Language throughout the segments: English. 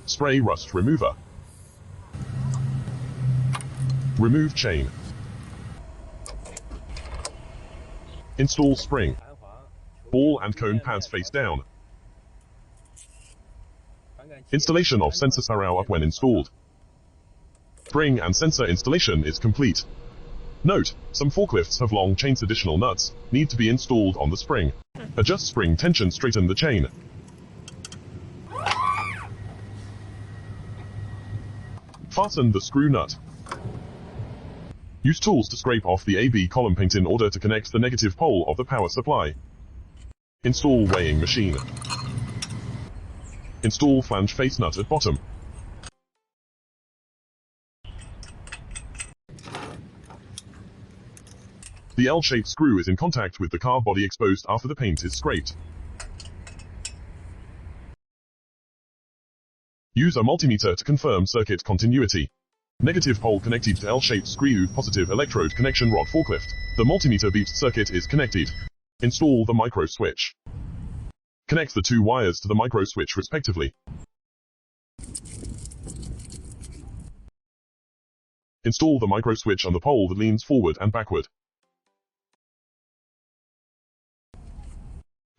Spray rust remover. Remove chain. Install spring. Ball and cone pads face down. Installation of sensor sarrau up when installed. Spring and sensor installation is complete. Note, some forklifts have long chains. Additional nuts need to be installed on the spring. Adjust spring tension, straighten the chain. Fasten the screw nut. Use tools to scrape off the AB column paint in order to connect the negative pole of the power supply. Install weighing machine. Install flange face nut at bottom. The L-shaped screw is in contact with the car body, exposed after the paint is scraped. Use a multimeter to confirm circuit continuity. Negative pole connected to L-shaped screw, positive electrode connection rod forklift. The multimeter beeps circuit is connected. Install the micro switch. Connect the two wires to the micro switch respectively. Install the micro switch on the pole that leans forward and backward.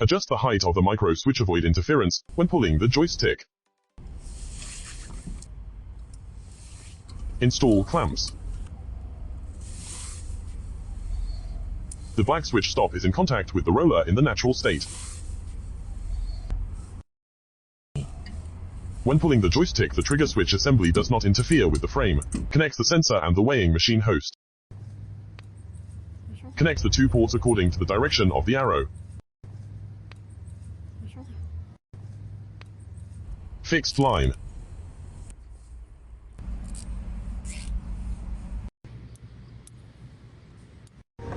Adjust the height of the micro switch, avoid interference when pulling the joystick. Install clamps. The black switch stop is in contact with the roller in the natural state. When pulling the joystick, the trigger switch assembly does not interfere with the frame. Connect the sensor and the weighing machine host. Connect the two ports according to the direction of the arrow. Fixed line.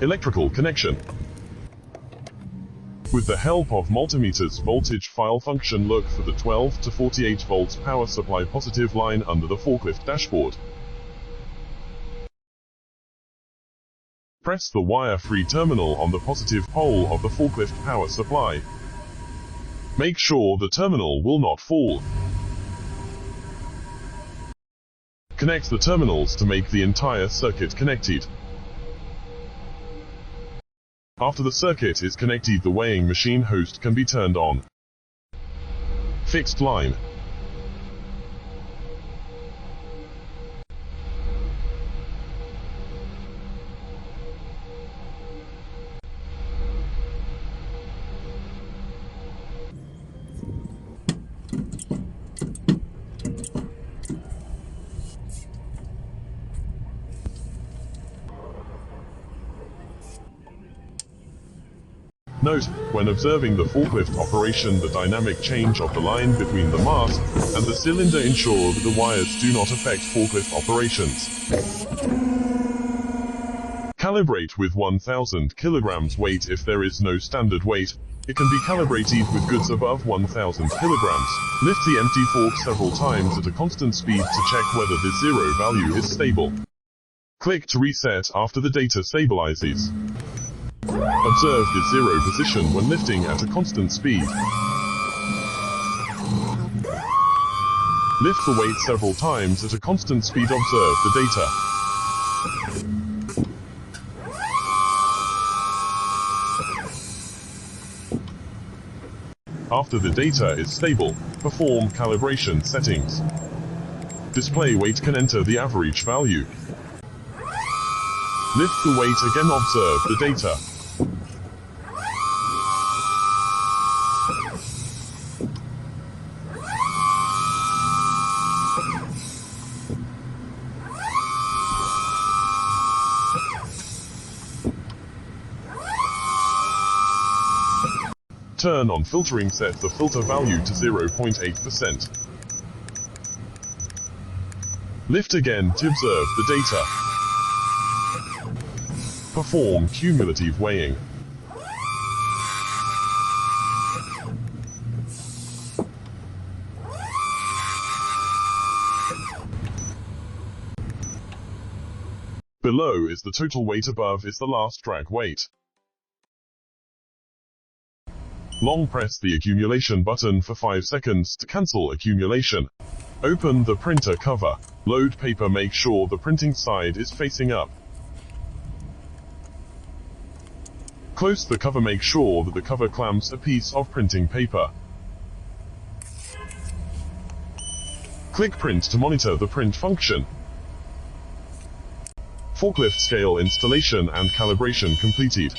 Electrical connection. With the help of multimeter's voltage file function, look for the 12 to 48 volts power supply positive line under the forklift dashboard. Press the wire-free terminal on the positive pole of the forklift power supply. Make sure the terminal will not fall. Connect the terminals to make the entire circuit connected. After the circuit is connected, the weighing machine host can be turned on. Fixed line. Note, when observing the forklift operation, the dynamic change of the line between the mast and the cylinder ensure that the wires do not affect forklift operations. Calibrate with 1000 kilograms weight. If there is no standard weight, it can be calibrated with goods above 1000 kilograms. Lift the empty fork several times at a constant speed to check whether the zero value is stable. Click to reset after the data stabilizes. Observe the zero position when lifting at a constant speed. Lift the weight several times at a constant speed. Observe the data. After the data is stable, perform calibration settings. Display weight can enter the average value. Lift the weight again. Observe the data. Turn on filtering. Set the filter value to 0.8%. Lift again to observe the data. Perform cumulative weighing. Below is the total weight, above is the last drag weight. Long press the accumulation button for 5 seconds to cancel accumulation. Open the printer cover. Load paper. Make sure the printing side is facing up. Close the cover. Make sure that the cover clamps a piece of printing paper. Click Print to monitor the print function. Forklift scale installation and calibration completed.